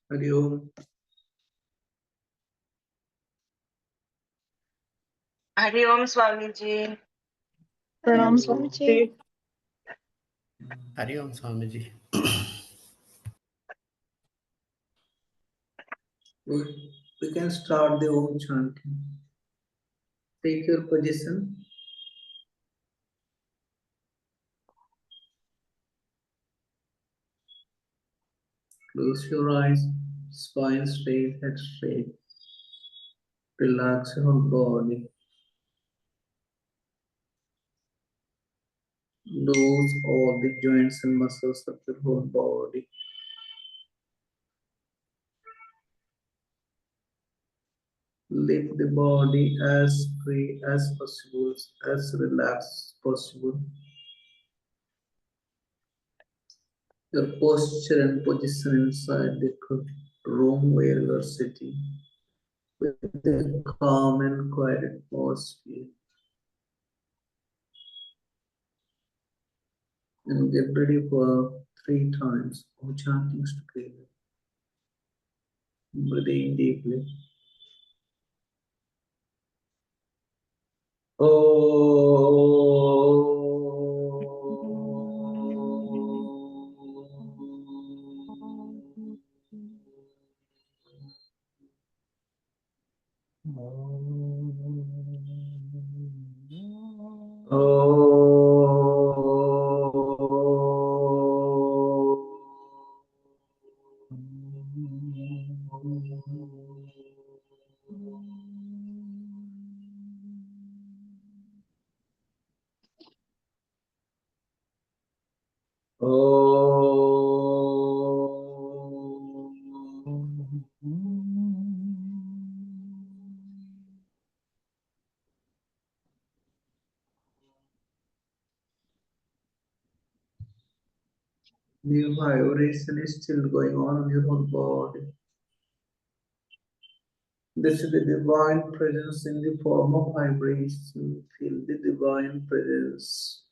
Hari Om. Hari Om Swamiji. Pranam Swamiji. Hari Om Swamiji. We can start the Om chanting. Take your position. Close your eyes, spine straight, head straight. Relax your whole body. Lose all the joints and muscles of your whole body. Lift the body as free as possible, as relaxed as possible. Your posture and position inside the room where you are sitting with the calm and quiet atmosphere. And get ready for 3 times of chanting together. Breathe in deeply. The vibration is still going on in your whole body. This is the divine presence in the form of vibration. Feel the divine presence.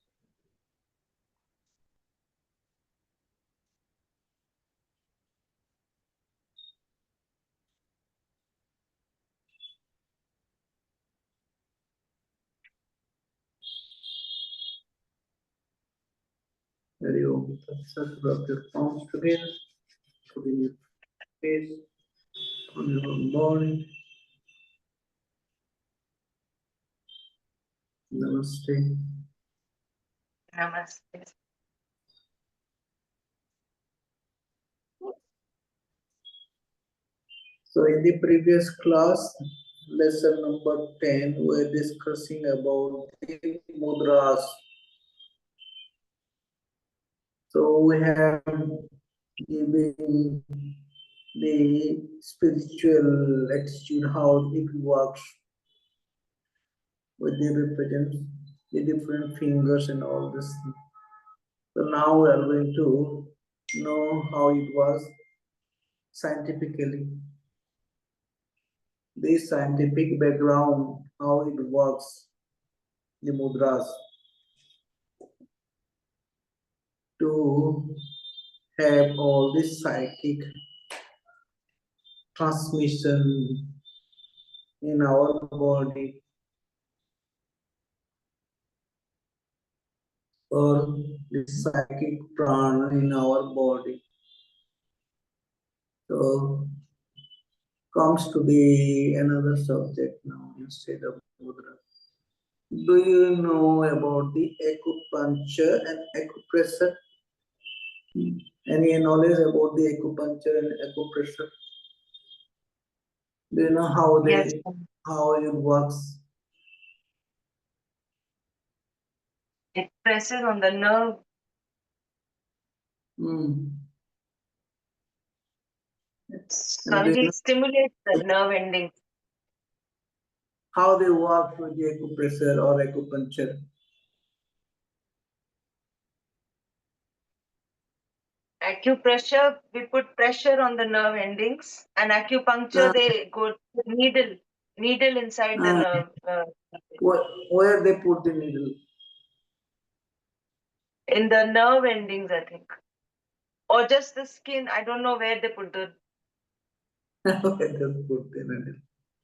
Very open. Rub your palms together. Put in your face, on your whole body. Namaste. Namaste. So in the previous class, lesson number 10, we're discussing about the mudras. So we have given the spiritual attitude, how it works, with the represent the different fingers and all this. So now we are going to know how it was scientifically. The scientific background, how it works, the mudras, to have all this psychic transmission in our body, or the psychic prana in our body. So comes to the another subject now instead of mudra. Do you know about the acupuncture and acupressure? Any knowledge about the acupuncture and acupressure? Do you know how Yes. how it works? It presses on the nerve. It suddenly stimulates the nerve ending. How they work with the acupressure or acupuncture? Acupressure, we put pressure on the nerve endings, and acupuncture, they go needle inside the nerve. Where they put the needle? In the nerve endings, I think. Or just the skin. I don't know where they put the Just put in it.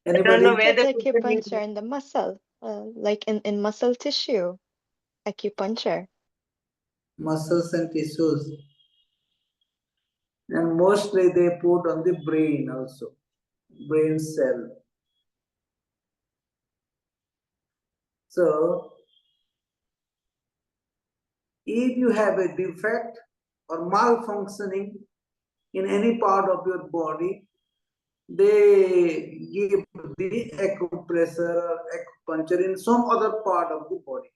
I don't know Anybody? where It's they put the needle. acupuncture in the muscle, like in muscle tissue. Acupuncture. Muscles and tissues. And mostly they put on the brain also, brain cell. So, if you have a defect or malfunctioning in any part of your body, they give the acupressure or acupuncture in some other part of the body.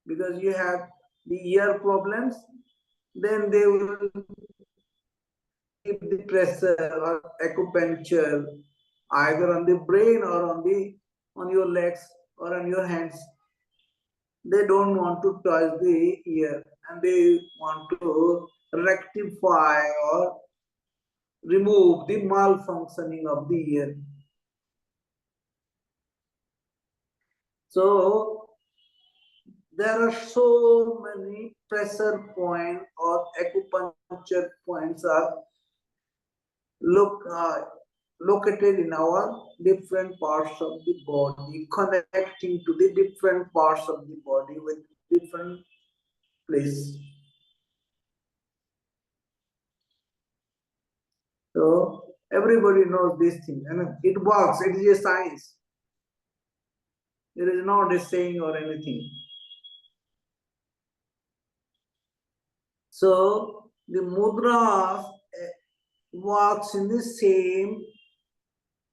Because you have the ear problems, then they will give the pressure or acupuncture either on the brain or on your legs or on your hands. They don't want to touch the ear and they want to rectify or remove the malfunctioning of the ear. So there are so many pressure points or acupuncture points are located in our different parts of the body, connecting to the different parts of the body with different places. So everybody knows this thing, and it works. It is a science. It is not a saying or anything. So the mudra works in the same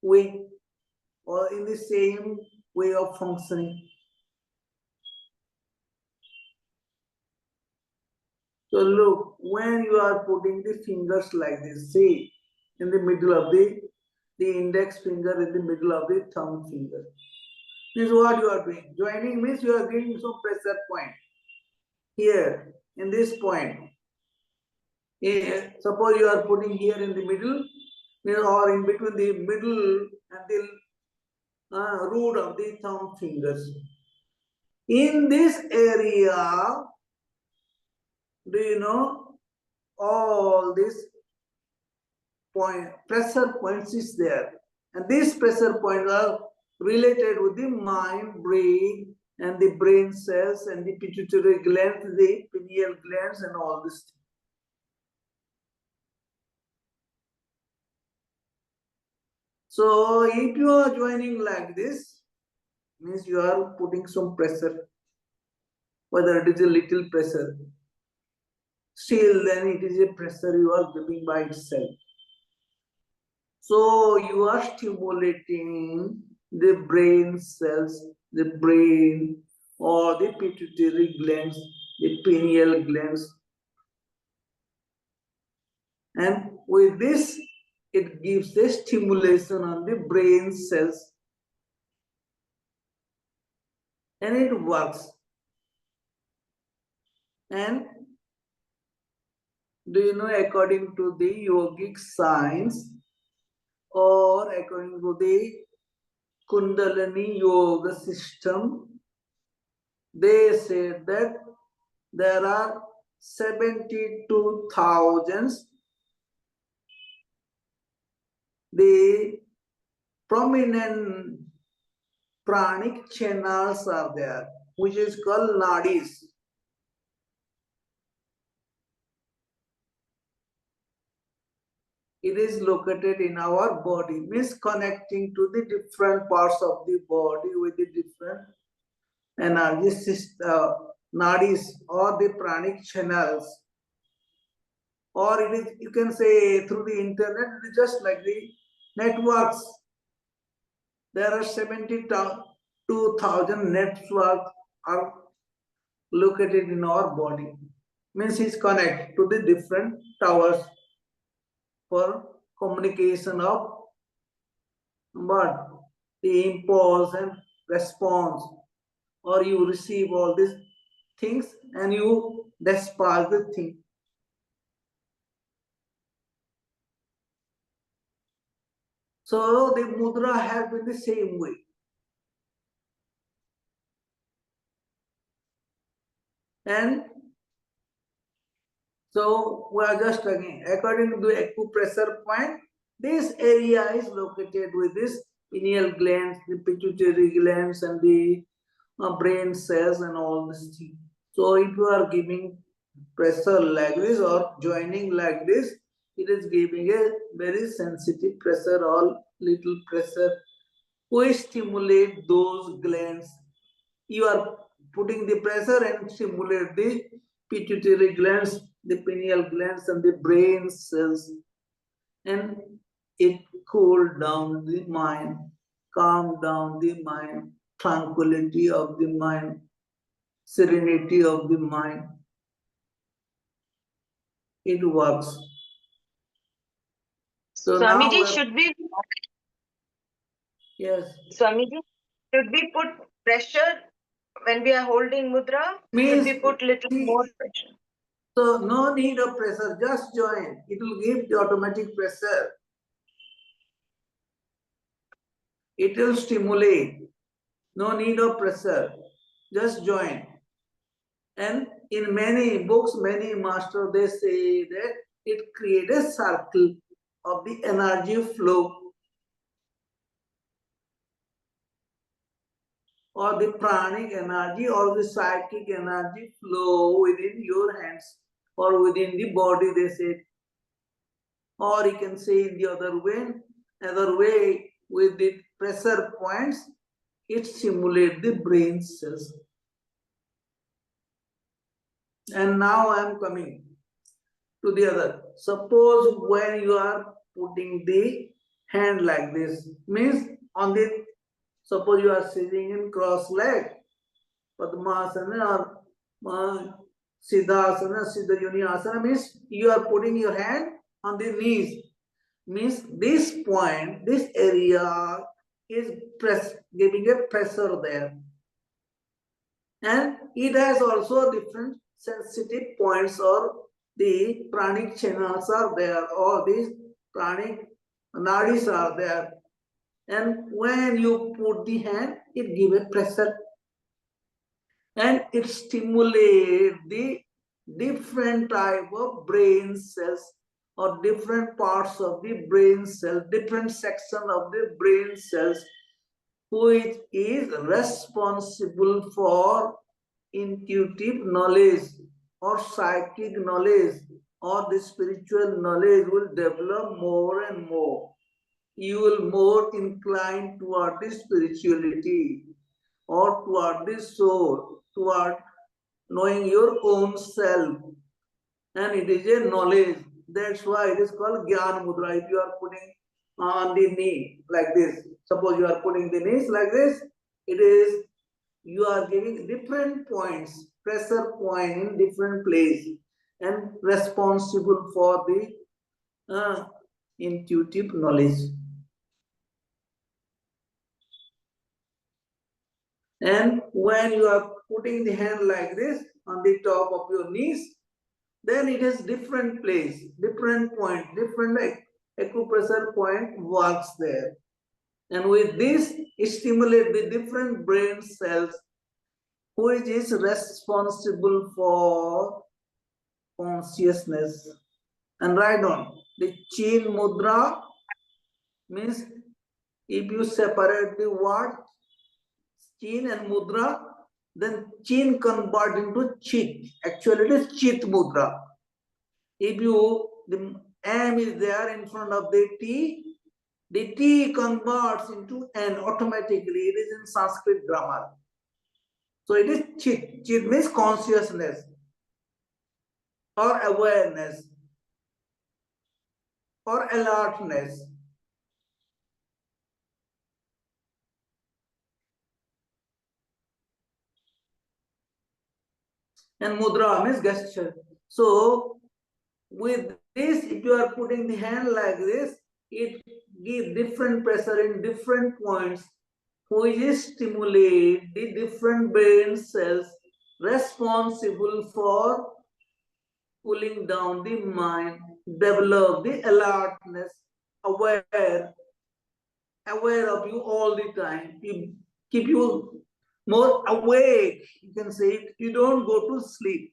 way or in the same way of functioning. So look, when you are putting the fingers like this, see, in the middle of the index finger in the middle of the thumb finger. This is what you are doing. Joining means you are giving some pressure point. Here, in this point. Here, suppose you are putting here in the middle, or in between the middle and the root of the thumb fingers. In this area, do you know, all these pressure points is there. And these pressure points are related with the mind, brain, and the brain cells, and the pituitary glands, the pineal glands, and all this. So if you are joining like this, means you are putting some pressure, whether it is a little pressure. Still, then it is a pressure you are giving by itself. So you are stimulating the brain cells, the brain, or the pituitary glands, the pineal glands. And with this, it gives a stimulation on the brain cells. And it works. And do you know, according to the yogic science, or according to the Kundalini Yoga system, they say that there are 72,000 the prominent pranic channels are there, which is called nadis. It is located in our body, means connecting to the different parts of the body with the different energy nadis or the pranic channels. Or it is, you can say, through the internet, it is just like the networks. There are 72,000 networks are located in our body. Means it's connected to the different towers for communication of but the impulse and response, or you receive all these things and you dispatch the thing. So the mudra has been the same way. And So we are just again, according to the acupressure point, this area is located with this pineal glands, the pituitary glands, and the brain cells and all this thing. So if you are giving pressure like this or joining like this, it is giving a very sensitive pressure or little pressure. We stimulate those glands. You are putting the pressure and stimulate the pituitary glands, the pineal glands, and the brain cells, and it cool down the mind, calm down the mind, tranquility of the mind, serenity of the mind. It works. So now Swamiji, should we yes, Swamiji, should we put pressure when we are holding mudra? Should means we put little more pressure? so no need of pressure, just join. It will give the automatic pressure. It will stimulate. No need of pressure. Just join. And in many books, many masters, they say that it creates a circle of the energy flow or the pranic energy or the psychic energy flow within your hands or within the body, they say. Or you can say in the other way, with the pressure points, it stimulates the brain cells. And now I am coming to the other. Suppose when you are putting the hand like this, means on the, suppose you are sitting in cross leg, Padmasana or Siddhasana, Siddha Yoni Asana, means you are putting your hand on the knees. Means this point, this area is giving a pressure there. And it has also different sensitive points, or the pranic channels are there, or these pranic nadis are there. And when you put the hand, it gives a pressure. And it stimulates the different type of brain cells or different parts of the brain cell, different section of the brain cells, which is responsible for intuitive knowledge or psychic knowledge or the spiritual knowledge will develop more and more. You will more incline toward the spirituality or toward the soul, toward knowing your own self. And it is a knowledge. That's why it is called Gyan Mudra. If you are putting on the knee like this, suppose you are putting the knees like this, it is, you are giving different points, pressure point in different place, and responsible for the intuitive knowledge. And when you are putting the hand like this on the top of your knees, then it is different place, different point, different acupressure point works there. And with this, it stimulates the different brain cells, which is responsible for consciousness. And write down, the Chin Mudra means, if you separate the word Chin and Mudra, then Chin convert into Chit. Actually, it is Chit Mudra. If you, the M is there in front of the T converts into N automatically. It is in Sanskrit grammar. So it is Chit. Chit means consciousness or awareness or alertness. And Mudra means gesture. So with this, if you are putting the hand like this, it gives different pressure in different points, which stimulate the different brain cells responsible for cooling down the mind, develop the alertness, aware of you all the time, keep you more awake, you can say it. You don't go to sleep.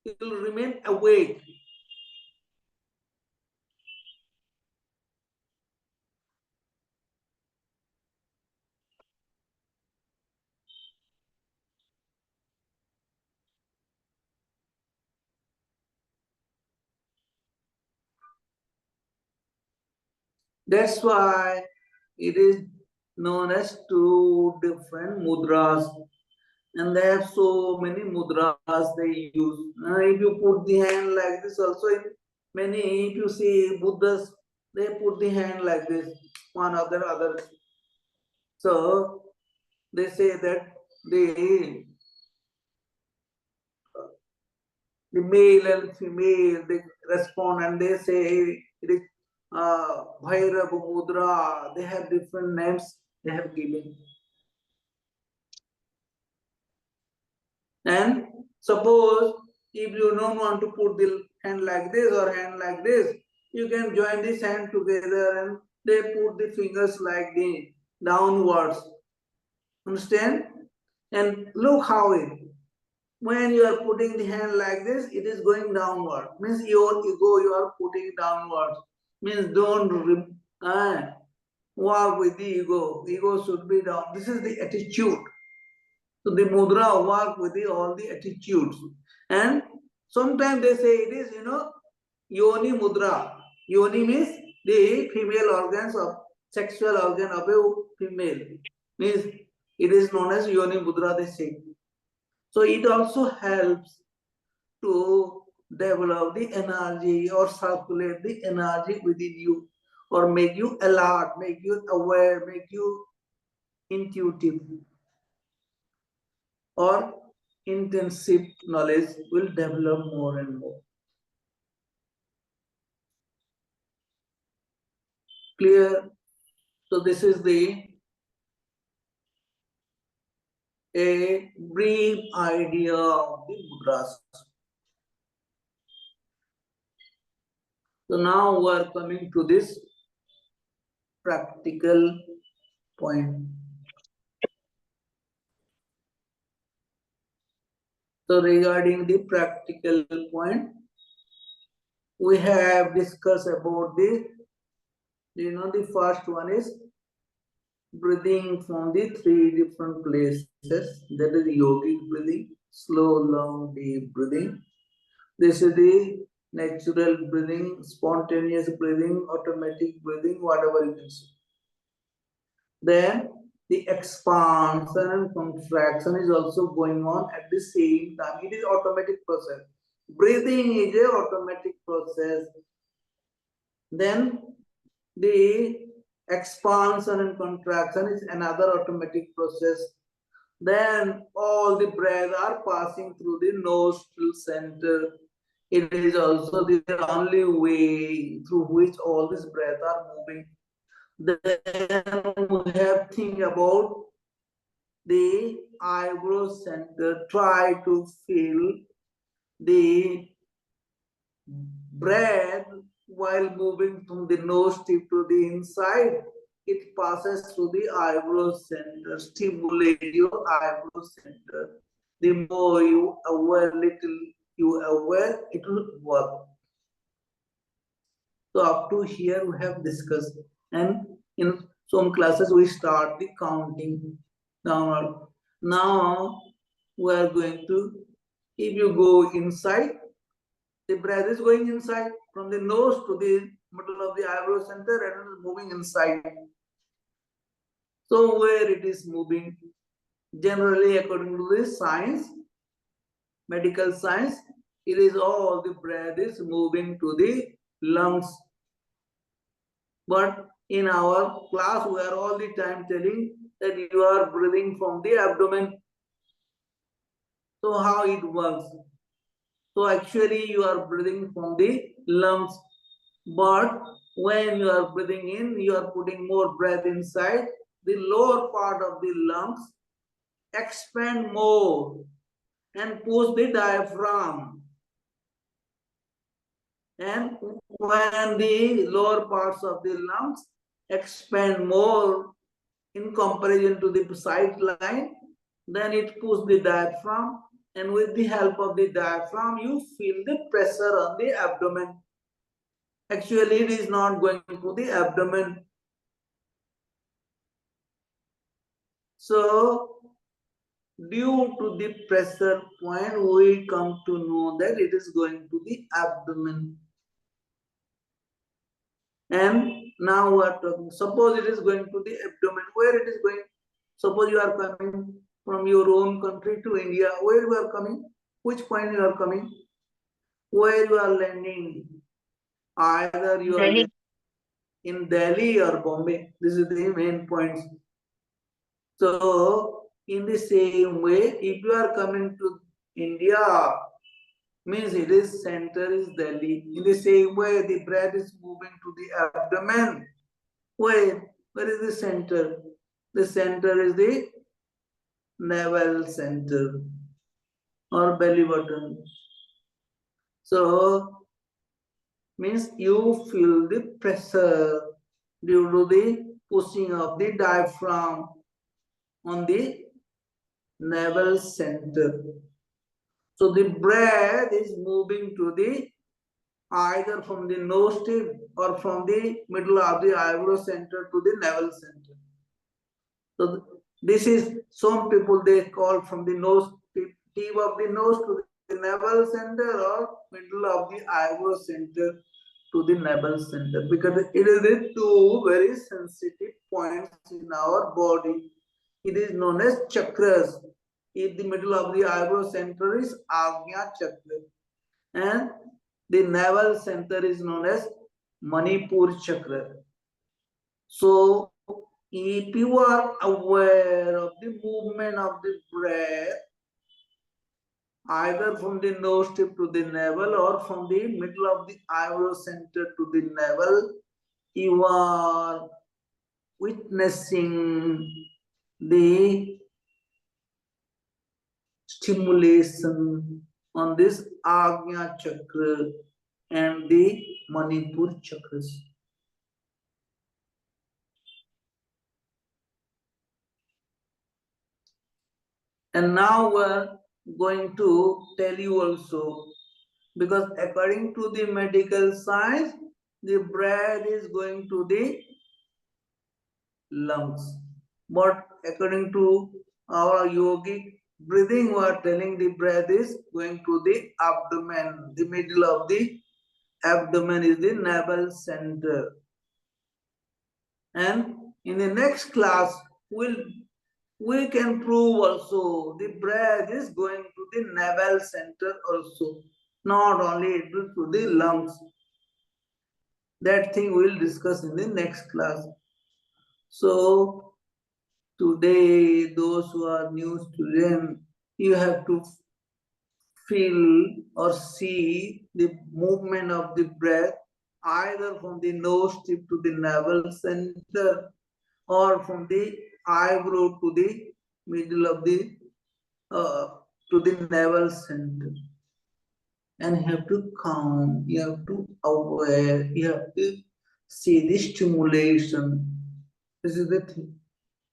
it will remain awake. That's why it is known as two different mudras. And they have so many mudras they use. If you put the hand like this, also in many, if you see Buddhas, they put the hand like this, one after the other. So they say that the male and female, they respond and they say it is Bhairava Mudra. They have different names they have given. And suppose if you don't want to put the hand like this or hand like this, you can join this hand together and they put the fingers like the downwards. Understand? And look how it, when you are putting the hand like this, it is going downward. Means your ego, you are putting downwards. Means don't work with the ego. Ego should be down. This is the attitude. So the mudra work with all the attitudes. And sometimes they say it is, yoni mudra. Yoni means the female organs of sexual organ of a female. Means it is known as yoni mudra, they say. So it also helps to develop the energy or circulate the energy within you, or make you alert, make you aware, make you intuitive, or intensive knowledge will develop more and more. Clear? So this is a brief idea of the mudras. So now we are coming to this practical point. So regarding the practical point, we have discussed about the first one is breathing from the three different places. That is yogic breathing, slow, long, deep breathing. This is the natural breathing, spontaneous breathing, automatic breathing, whatever you can say. Then the expansion and contraction is also going on at the same time. It is automatic process. Breathing is an automatic process. Then the expansion and contraction is another automatic process. Then all the breath are passing through the nostril center. It is also the only way through which all these breath are moving. Then we have to think about the eyebrow center. Try to feel the breath while moving from the nose tip to the inside. It passes through the eyebrow center. Stimulate your eyebrow center. The more you aware, it will work. So up to here we have discussed, and in some classes we start the counting downward. Now we are going to, if you go inside, the breath is going inside from the nose to the middle of the eyebrow center and it is moving inside. So where it is moving, generally according to the science, medical science, it is all the breath is moving to the lungs. But in our class, we are all the time telling that you are breathing from the abdomen. So how it works? So actually you are breathing from the lungs. But when you are breathing in, you are putting more breath inside. The lower part of the lungs expand more and push the diaphragm. And when the lower parts of the lungs expand more in comparison to the side line, then it pushes the diaphragm And with the help of the diaphragm, you feel the pressure on the abdomen. Actually, it is not going to the abdomen. So, due to the pressure point, we come to know that it is going to the abdomen. And now we are talking, suppose it is going to the abdomen, where it is going? Suppose you are coming from your own country to India, where you are coming? Which point you are coming? Where you are landing? Either you are Delhi. in Delhi or Bombay. This is the main points. So, in the same way, if you are coming to India, means it is center is Delhi. In the same way, the breath is moving to the abdomen. Where is the center? The center is the navel center or belly button. So, means you feel the pressure due to the pushing of the diaphragm on the navel center. So the breath is moving to the either from the nose tip or from the middle of the eyebrow center to the navel center. So this is some people they call from the nose tip of the nose to the navel center or middle of the eyebrow center to the navel center, because it is the two very sensitive points in our body. It is known as chakras. In the middle of the eyebrow center is Agnya chakra, and the navel center is known as Manipur chakra. So, if you are aware of the movement of the breath, either from the nose tip to the navel or from the middle of the eyebrow center to the navel, you are witnessing the stimulation on this Agnya chakra and the Manipur chakras. And now we're going to tell you also, because according to the medical science, the breath is going to the lungs. But according to our yogic breathing, we are telling the breath is going to the abdomen. The middle of the abdomen is the navel center. And in the next class, we can prove also the breath is going to the navel center also, not only to the lungs. That thing we'll discuss in the next class. So today, those who are new students, you have to feel or see the movement of the breath either from the nose tip to the navel center or from the eyebrow to the middle of the to the navel center. And you have to count, you have to aware, you have to see the stimulation. This is the thing.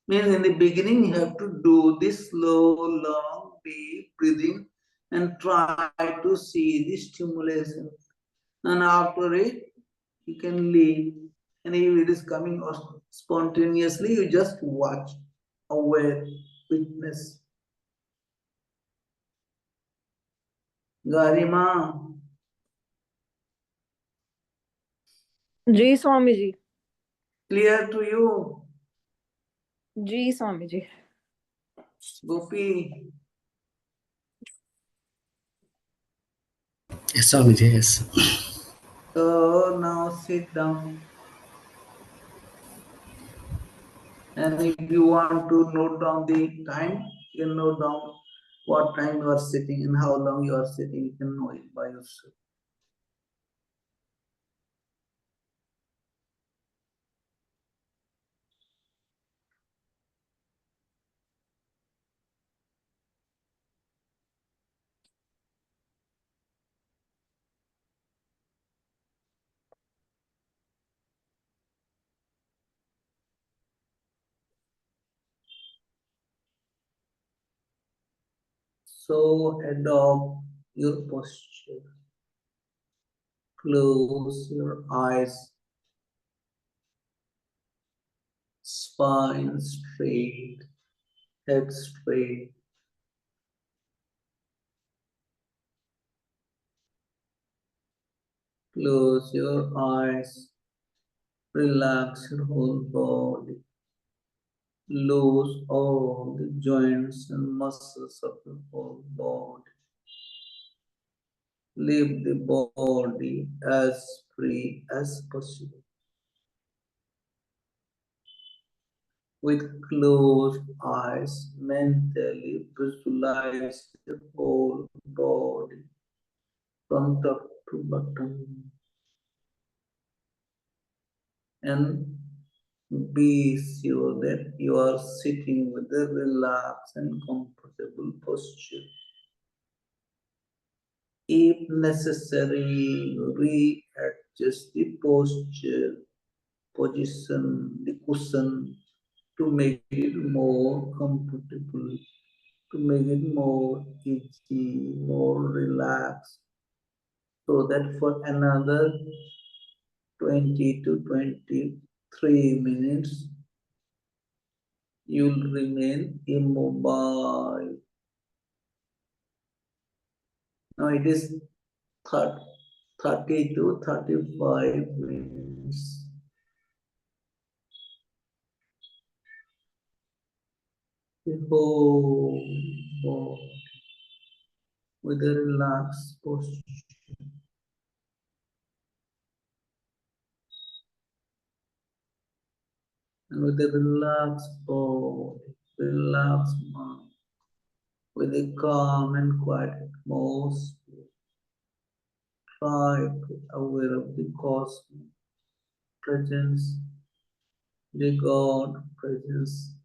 Means in the beginning you have to do this slow, long, deep breathing and try to see the stimulation. And after it, you can leave. And if it is coming spontaneously, you just watch, aware, witness. Garima, ji Swami ji. clear to you? Ji Swami ji. Gopi, Yes, Swamiji, yes. so now sit down. And if you want to note down the time, you can note down what time you are sitting and how long you are sitting. You can know it by yourself. So adopt your posture. Close your eyes. Spine straight, head straight. Close your eyes. Relax your whole body. Loose all the joints and muscles of your whole body. Leave the body as free as possible. With closed eyes, mentally visualize your whole body from top to bottom and be sure that you are sitting with a relaxed and comfortable posture. If necessary, readjust the posture, position the cushion to make it more comfortable, to make it more easy, more relaxed, so that for another 20 to 23 minutes, you'll remain immobile. Now it is 30 to 35 minutes. The whole body with a relaxed posture. And with a relaxed body, relaxed mind, with a calm and quiet atmosphere, try to be aware of the cosmic presence, the God presence,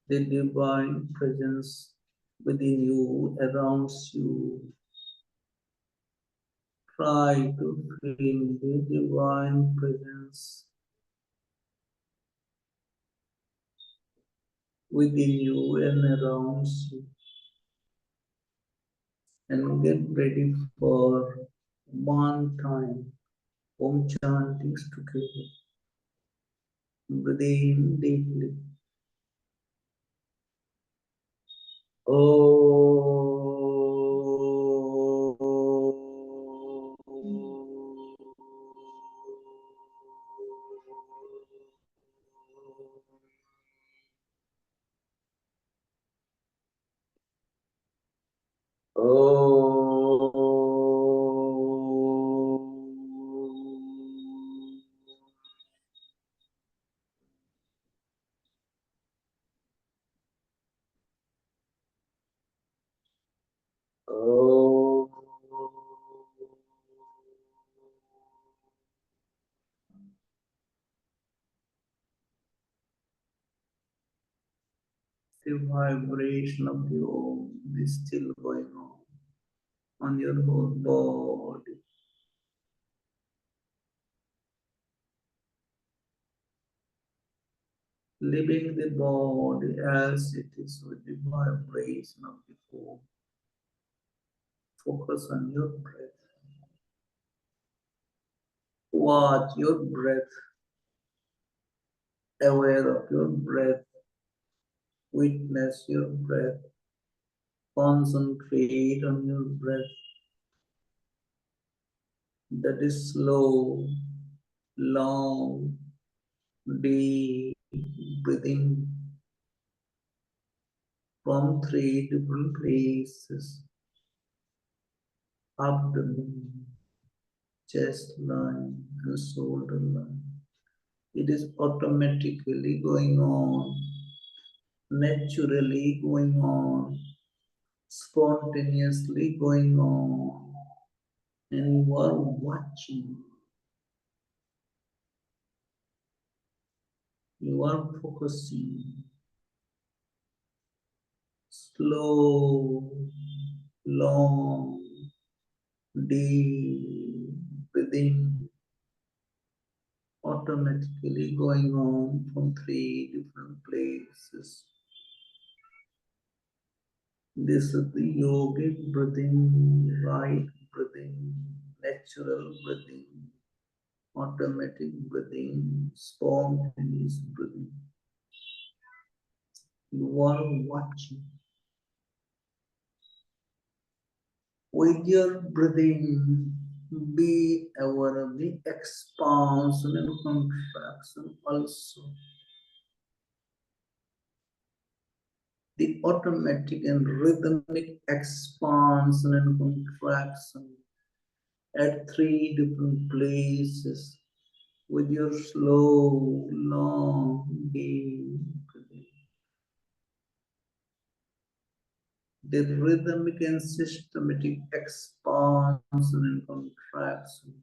the divine presence within you, around you. Try to feel the divine presence within you and around you. And get ready for one time Om chanting together. Breathe in deeply. The vibration of the Om is still going on your whole body. Leaving the body as it is with the vibration of the Om. Focus on your breath. Watch your breath. Aware of your breath. Witness your breath. Concentrate on your breath. That is slow, long, deep breathing from three different places: abdomen, chest line, and shoulder line. It is automatically going on, naturally going on, spontaneously going on, and you are watching. You are focusing. Slow, long, deep breathing automatically going on from three different places. This is the yogic breathing, right breathing, natural breathing, automatic breathing, spontaneous breathing. You are watching. With your breathing, be aware of the expansion and contraction also. The automatic and rhythmic expansion and contraction at 3 different places with your slow, long, deep breathing. The rhythmic and systematic expansion and contraction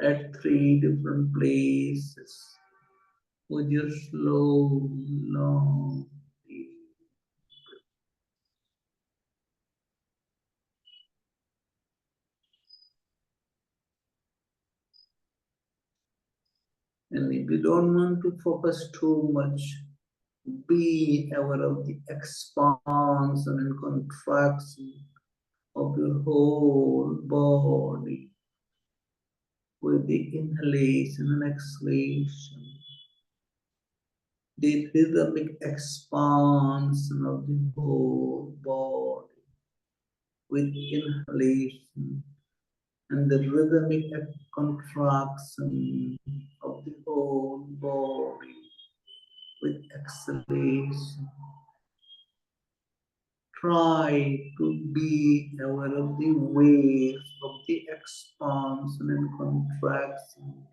at 3 different places with your slow, long, deep. And if you don't want to focus too much, be aware of the expansion and contraction of your whole body with the inhalation and exhalation. The rhythmic expansion of the whole body with inhalation and the rhythmic contraction of the whole body with exhalation. Try to be aware of the waves of the expansion and contraction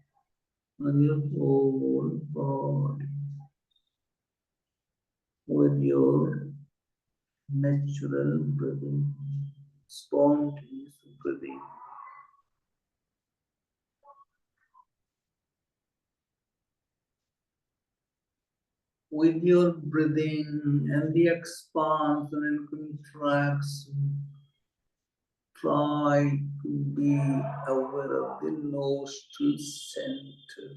on your whole body with your natural breathing, spontaneous breathing. With your breathing and the expansion and contraction, try to be aware of the nostril center,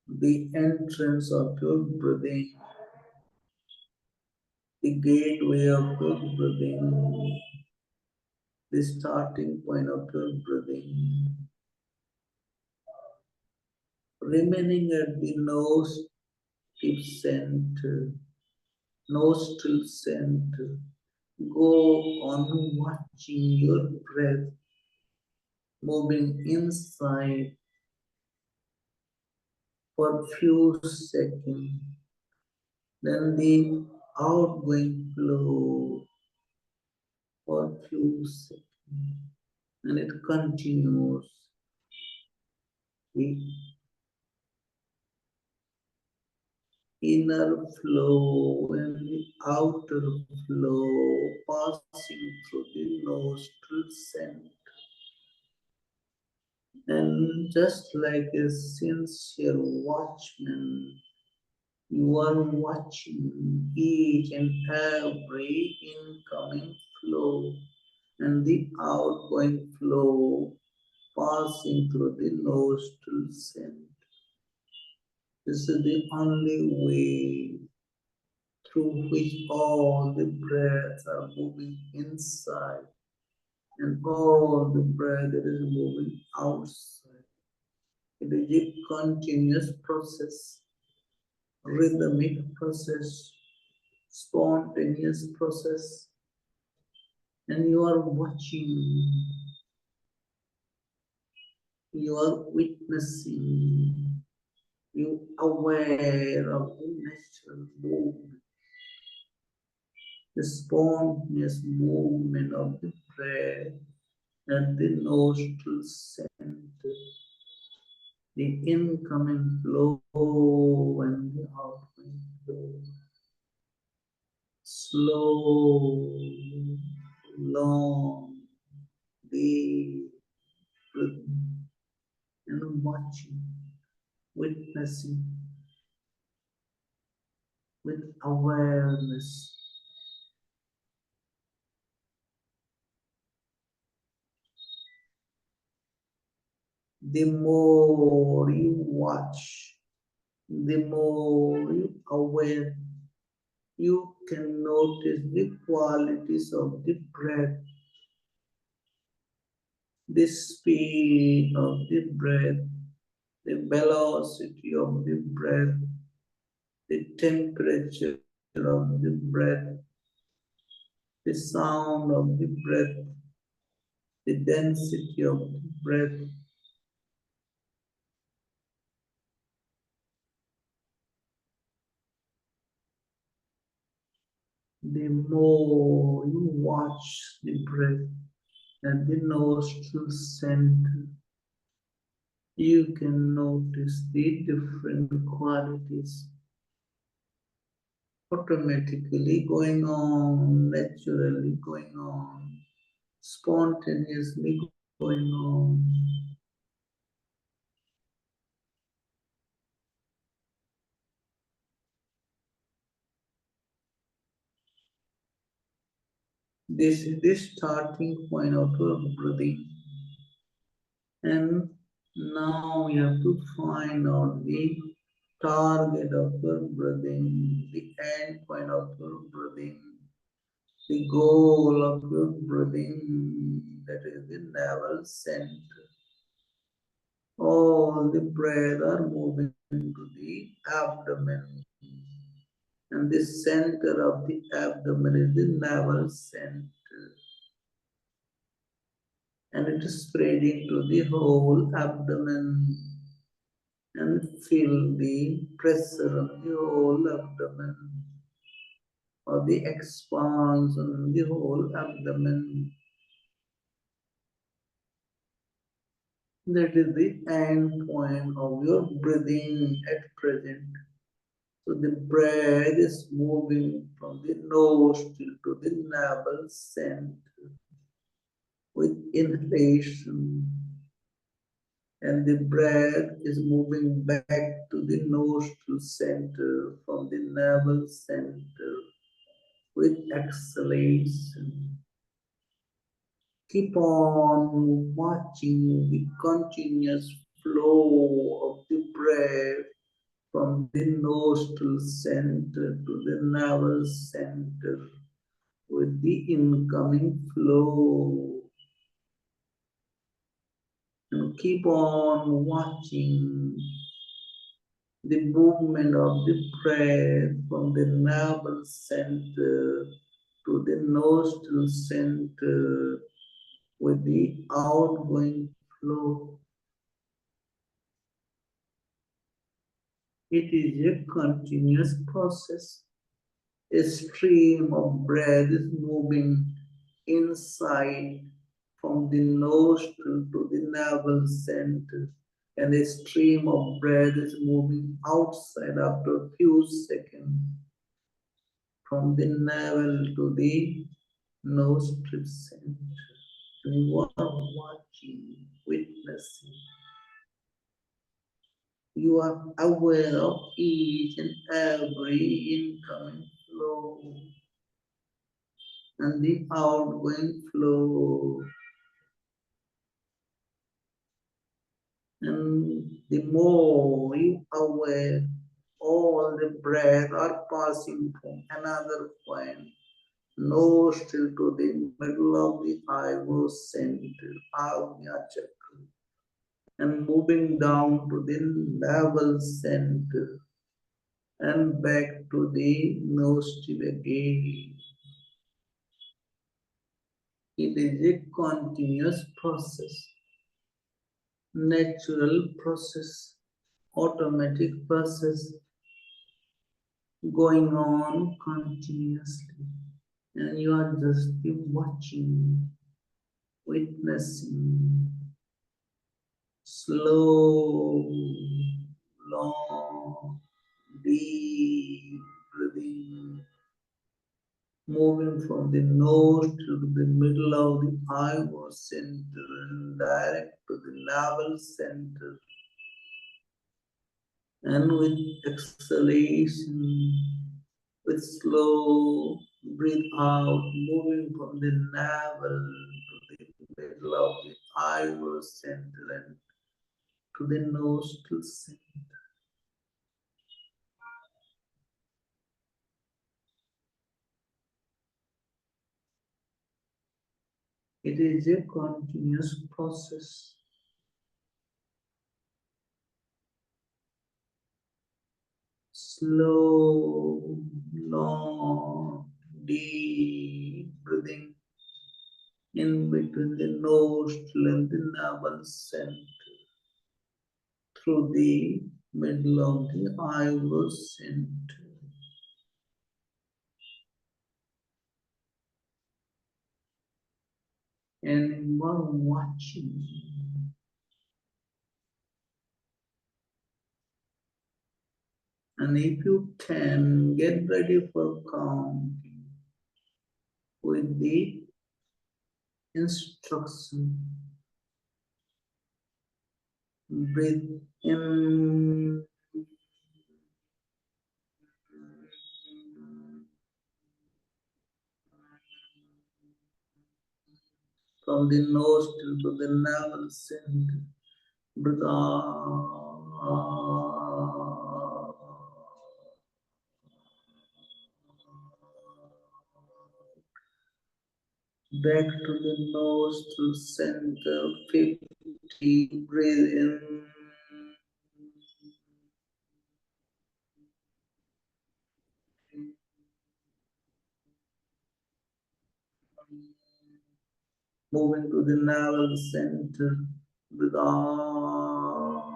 the entrance of your breathing, the gateway of your breathing, the starting point of your breathing, remaining at the nostril center. Go on watching your breath moving inside for a few seconds, then the outgoing flow for a few seconds, and it continues. The inner flow and the outer flow passing through the nostril center. And just like a sincere watchman, you are watching each and every incoming flow and the outgoing flow passing through the nostril center. This is the only way through which all the breaths are moving inside and all the breath that is moving outside. It is a continuous process, rhythmic process, spontaneous process, and you are watching, you are witnessing, you are aware of the natural movement, the spontaneous movement of the breath at the nostril center, the incoming flow and the outgoing flow. Slow, long, deep breathing and watching, witnessing with awareness. The more you watch, the more you aware, you can notice the qualities of the breath, the speed of the breath, the velocity of the breath, the temperature of the breath, the sound of the breath, the density of the breath. The more you watch the breath at the nostril center, you can notice the different qualities automatically going on, naturally going on, spontaneously going on. This is the starting point of your breathing. And now you have to find out the target of your breathing, the end point of your breathing, the goal of your breathing, that is the navel center. All the breath are moving to the abdomen. And the center of the abdomen is the navel center. And it is spreading to the whole abdomen. And feel the pressure on the whole abdomen, or the expansion on the whole abdomen. That is the end point of your breathing at present. So the breath is moving from the nostril to the navel center with inhalation. And the breath is moving back to the nostril center from the navel center with exhalation. Keep on watching the continuous flow of the breath from the nostril center to the navel center with the incoming flow. And keep on watching the movement of the breath from the navel center to the nostril center with the outgoing flow. It is a continuous process. A stream of breath is moving inside from the nostril to the navel center, and a stream of breath is moving outside after a few seconds from the navel to the nostril center. And you are watching, witnessing. You are aware of each and every incoming flow and the outgoing flow. And the more you are aware, all the breath are passing from another point, nostril to the middle of the eyebrow center, Agnya Chakra, and moving down to the navel center and back to the nostril again. It is a continuous process, natural process, automatic process going on continuously. And you are just watching, witnessing, slow, long, deep breathing, moving from the nose to the middle of the eyebrow center and direct to the navel center. And with exhalation, with slow breathe out, moving from the navel to the middle of the eyebrow center and to the nostril center. It is a continuous process. Slow, long, deep breathing in between the nostril and the navel center, through the middle of the eyebrow center. Anyone watching? And if you can, get ready for counting with the instruction. Breathe in. From the nostril to the navel center. Breathe out. Back to the nostril center. 50. Breathe in. Moving to the navel center. Breathe out.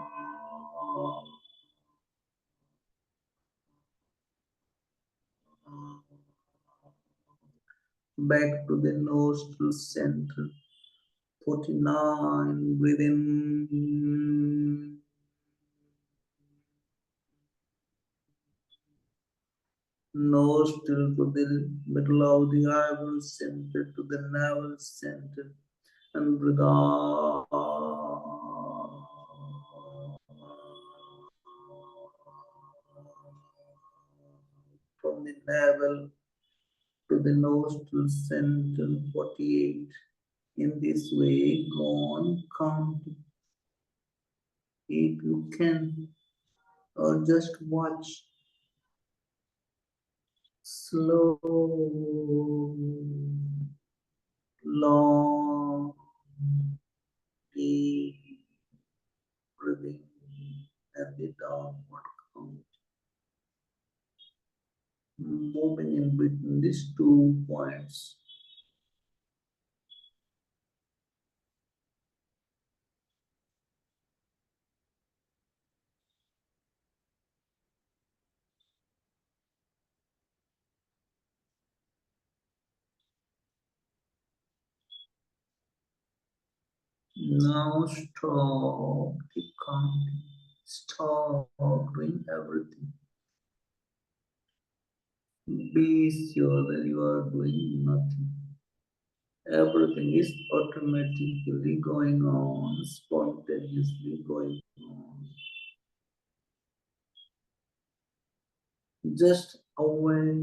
Back to the nostril center. 49. Breathe in. Nostril to the middle of the eyebrow center to the navel center. And breathe out. From the navel to the nostril center. 48. In this way, go on counting if you can, or just watch. Slow, long, deep breathing at the downward count. Moving in between these 2 points. Now stop the counting. Stop doing everything. Be sure that you are doing nothing. Everything is automatically going on, spontaneously going on. Just aware.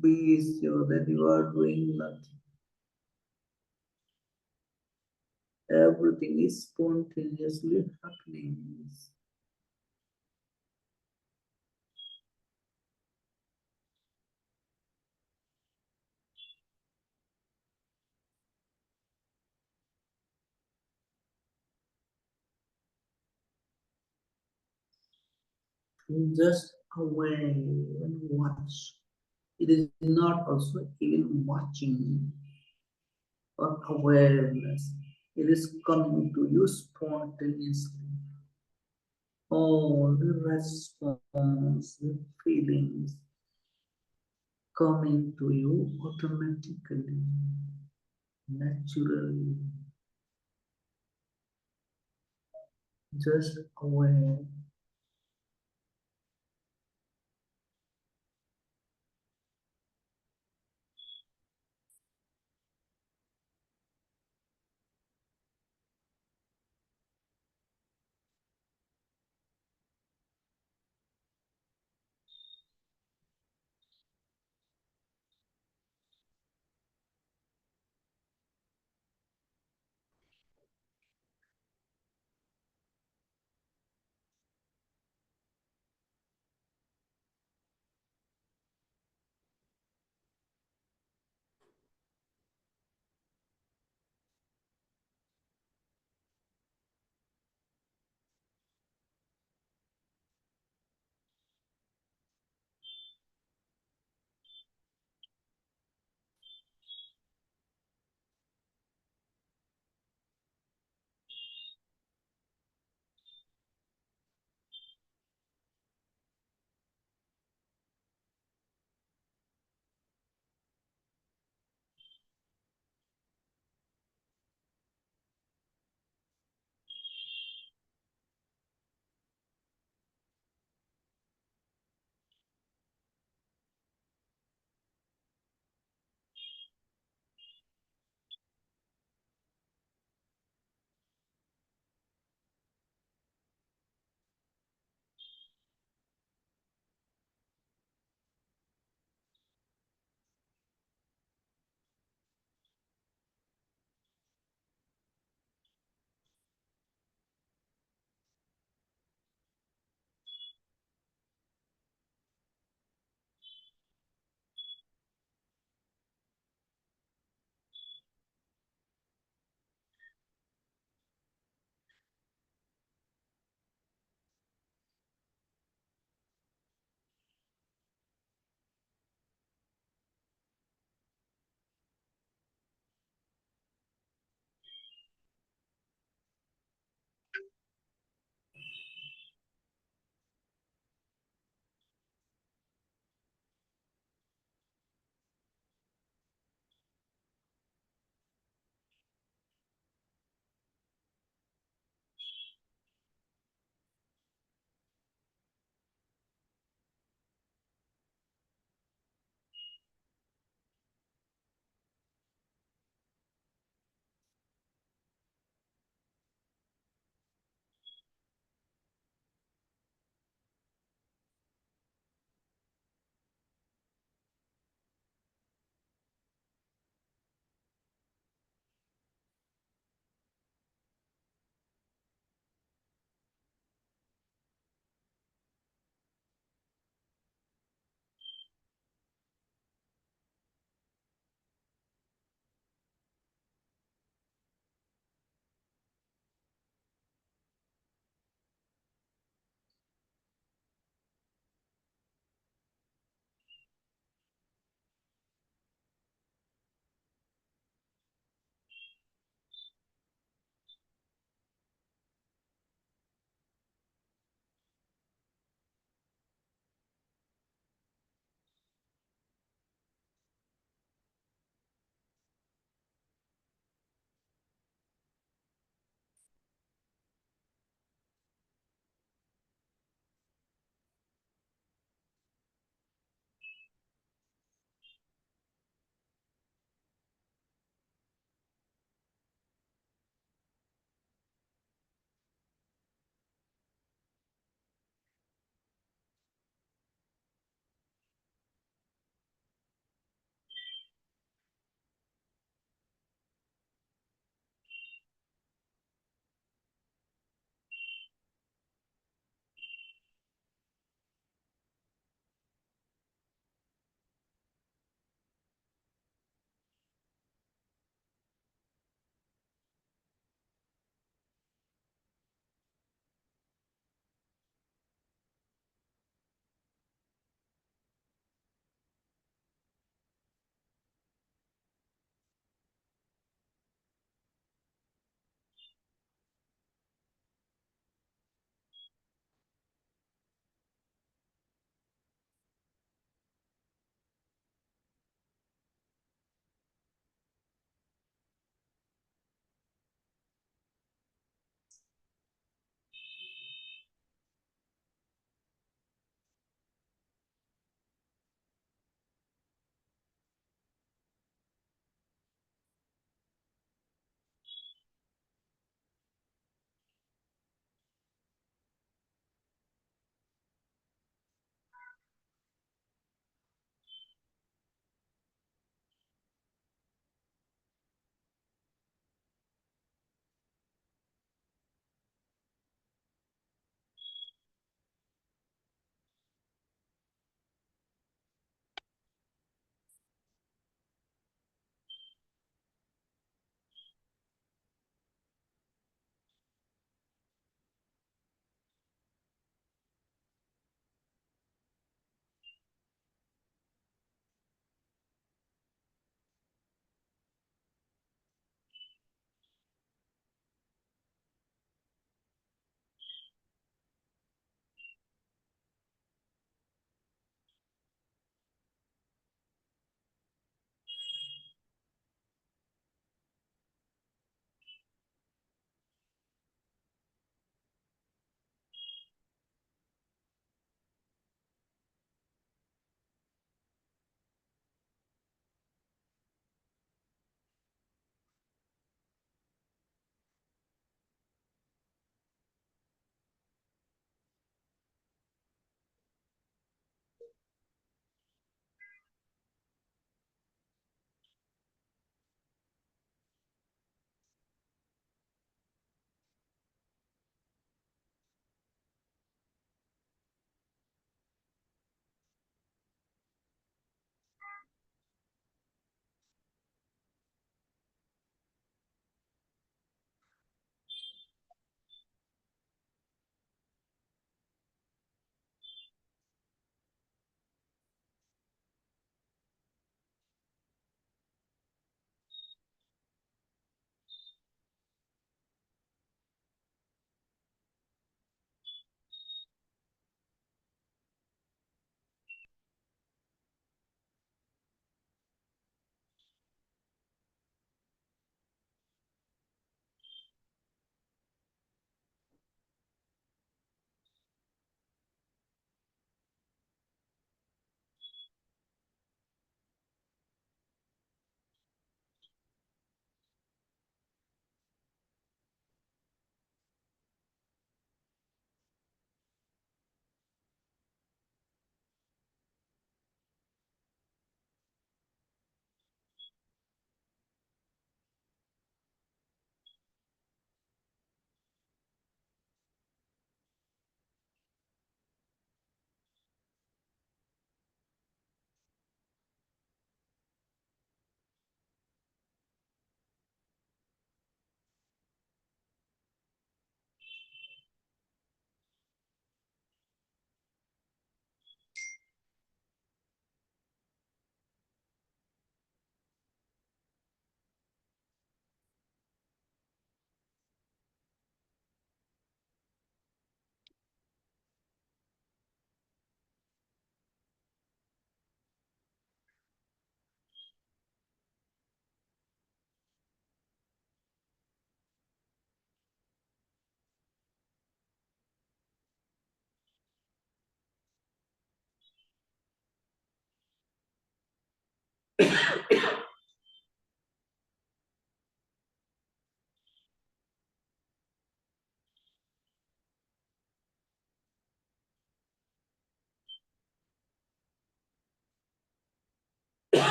Be sure that you are doing nothing. Everything is spontaneously happening. Just aware and watch. It is not also even watching or awareness. It is coming to you spontaneously. All the response, the feelings coming to you automatically, naturally. Just aware.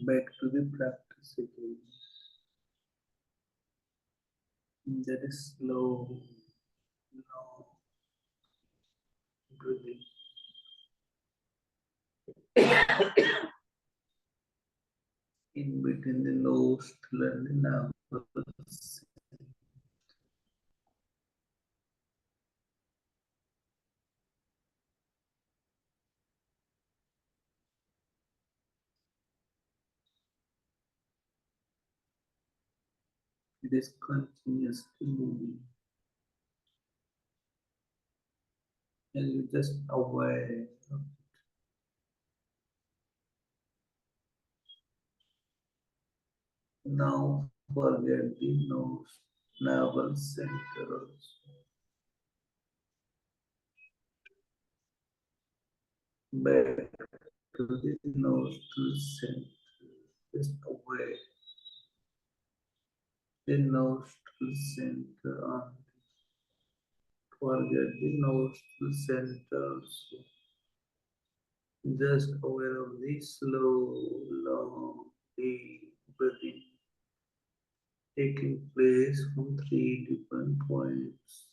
Back to the practice again. That is slow, long breathing. In between the nose and the navel. It is continuously moving. And you just aware of it. Now forget the nose, navel center also. Back to the nostril center. Just aware the nostril center on. Forget the nostril center also. Just aware of the slow, long, deep breathing taking place from 3 different points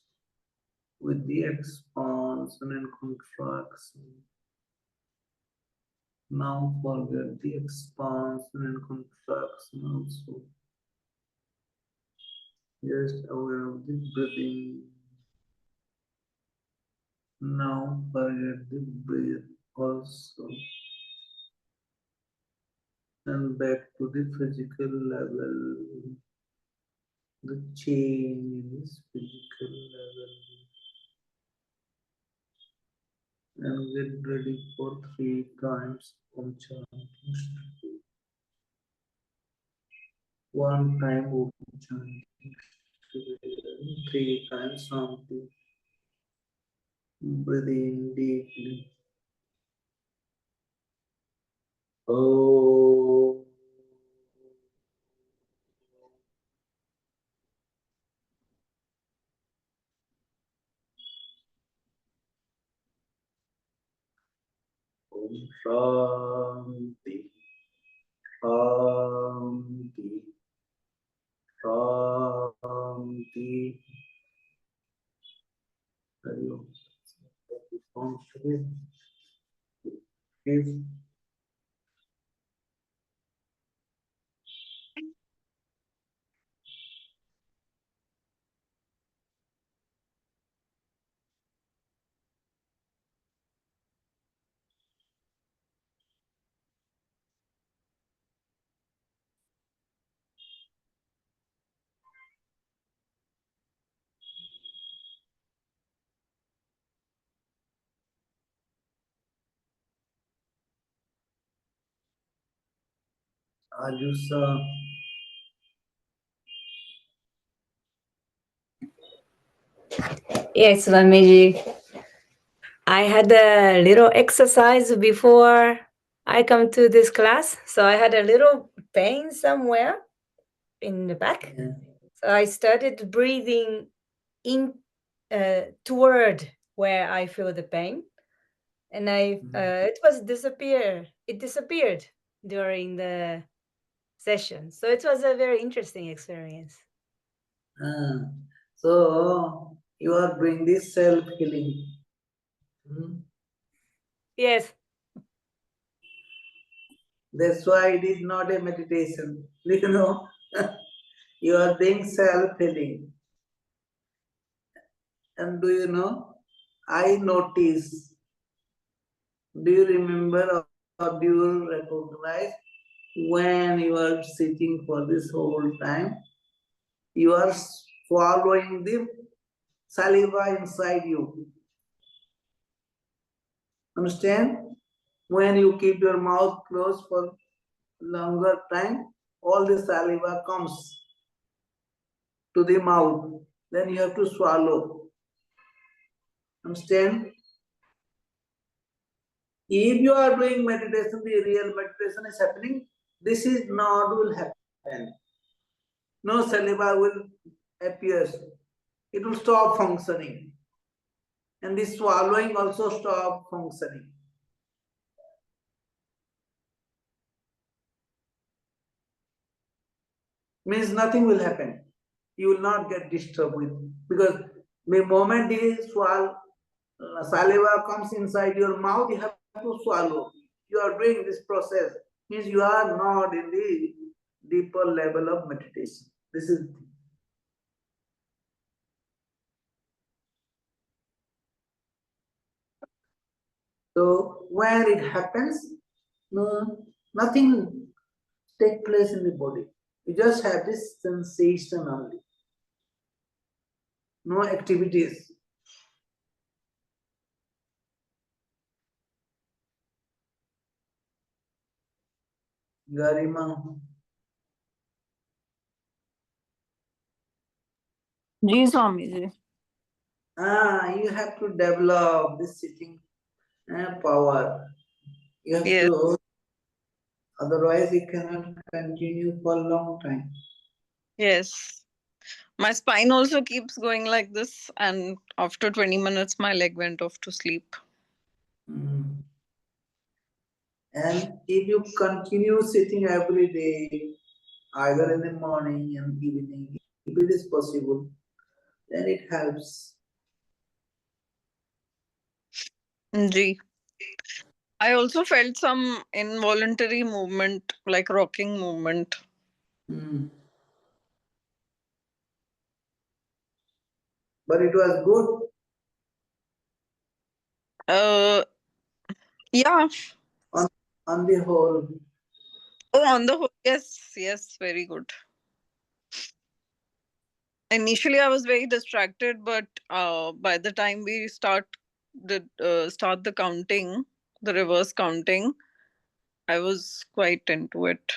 with the expansion and contraction. Now forget the expansion and contraction also. Just aware of the breathing. Now forget the breath also. And back to the physical level. The change in this physical level. And get ready for 3 times Om chanting. 1 time Om chanting. 3 times something. Breathe in deeply. Oh. Om Shanti. Shanti. Shanti. Hari Om. Sounds good. Yes. Ajusa. Yes, Swamiji. I had a little exercise before I come to this class. So I had a little pain somewhere in the back. Yeah. So I started breathing in toward where I feel the pain. And it disappeared during the session. So it was a very interesting experience. So you are doing this self-healing. Yes. That's why it is not a meditation. You know, you are doing self-healing. And do you know, I notice, do you remember or do you recognize when you are sitting for this whole time, you are swallowing the saliva inside you. Understand? When you keep your mouth closed for longer time, all the saliva comes to the mouth, then you have to swallow. Understand? If you are doing meditation, the real meditation is happening, this is not will happen. No saliva will appear. It will stop functioning. And the swallowing also stop functioning. Means nothing will happen. You will not get disturbed with, because the moment the saliva comes inside your mouth, you have to swallow. You are doing this process, means you are not in the deeper level of meditation. This is so where it happens, no, nothing take place in the body. You just have this sensation only. No activities. Garima. Ji Swamiji. You have to develop this sitting power. You have Yes. to, otherwise you cannot continue for a long time. Yes. My spine also keeps going like this, and after 20 minutes, my leg went off to sleep. Mm. And if you continue sitting every day, either in the morning and evening, if it is possible, then it helps. Ji. I also felt some involuntary movement, like rocking movement. Mm. But it was good. Yeah. On the whole. Oh, on the whole, yes, very good. Initially, I was very distracted, but by the time we start the counting, the reverse counting, I was quite into it.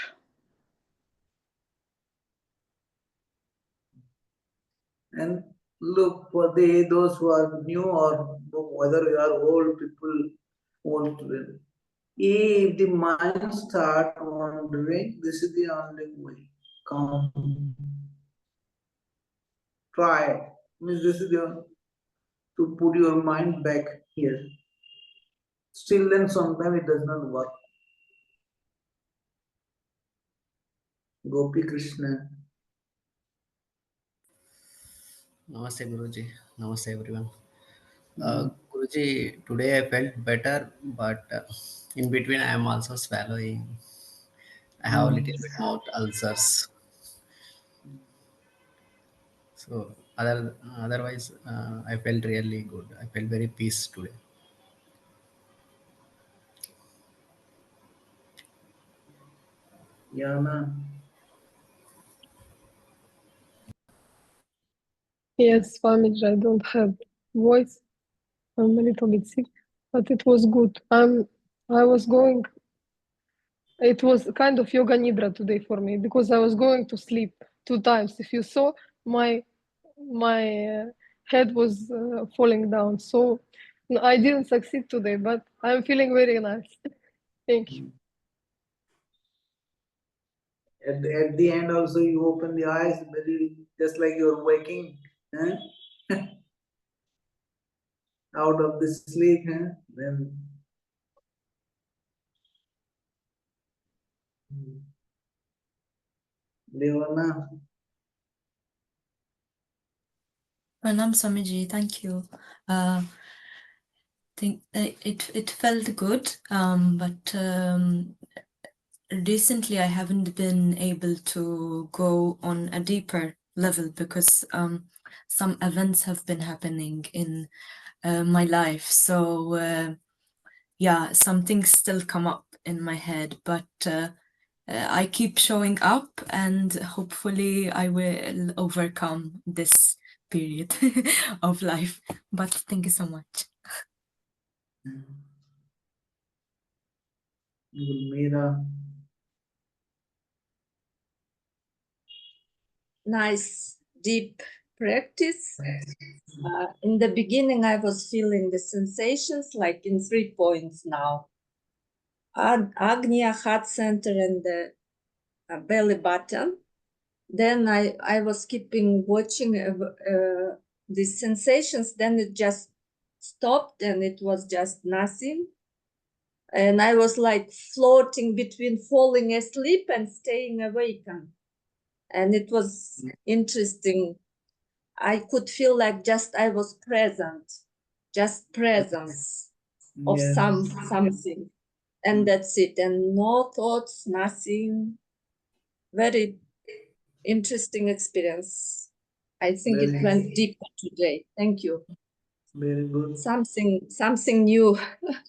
And look, for those who are new or whether you are old people, old children, if the mind start wandering, this is the only way. Come, try. Means this is to put your mind back here. Still, then sometimes it does not work. Gopi Krishna. Namaste Guruji. Namaste everyone. Guruji, today I felt better, but in between I am also swallowing. I have a little bit mouth ulcers. So otherwise, I felt really good. I felt very peace today. Yana. Yes, Swamiji, I don't have voice. I'm a little bit sick, but it was good. I was going. It was kind of yoga nidra today for me because I was going to sleep 2 times. If you saw, my head was falling down. So no, I didn't succeed today, but I'm feeling very nice. Thank you. At the end also you open the eyes, maybe just like you're waking out of the sleep, then Devana. Pranam Swamiji, thank you. Think it felt good, but recently I haven't been able to go on a deeper level because some events have been happening in my life. So yeah, some things still come up in my head, but I keep showing up and hopefully I will overcome this period of life. But thank you so much. Mira. nice deep practice. In the beginning, I was feeling the sensations like in 3 points now. Agnya, heart center, and the belly button. Then I was keeping watching these sensations. Then it just stopped and it was just nothing. And I was like floating between falling asleep and staying awakened. And it was interesting. I could feel like just I was present, just presence of Yes. something. And that's it. And no thoughts, nothing. Very interesting experience. I think it Very went deeper today. Thank you. Very good. Something new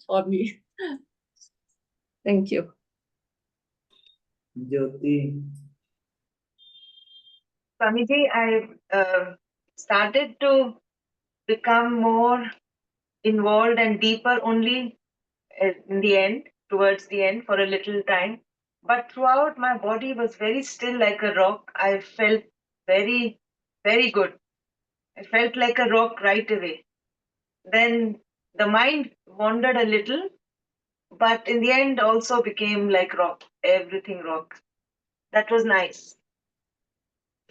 for me. Thank you. Jyoti. Swamiji, I started to become more involved and deeper only in the end, towards the end, for a little time. But throughout, my body was very still like a rock. I felt very, very good. I felt like a rock right away. Then the mind wandered a little, but in the end also became like rock, everything rock. That was nice.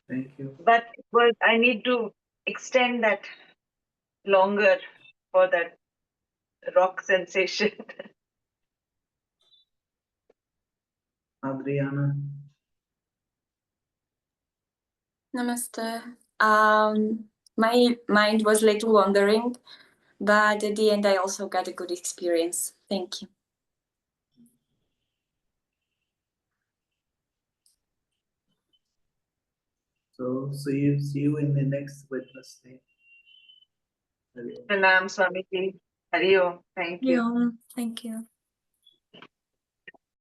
Thank you. But I need to extend that longer for that rock sensation. Adriana. Namaste. My mind was little wandering, but at the end I also got a good experience. Thank you. So see you in the next Wednesday. Pranam Swamiji. Hari Om. Thank you. Thank you.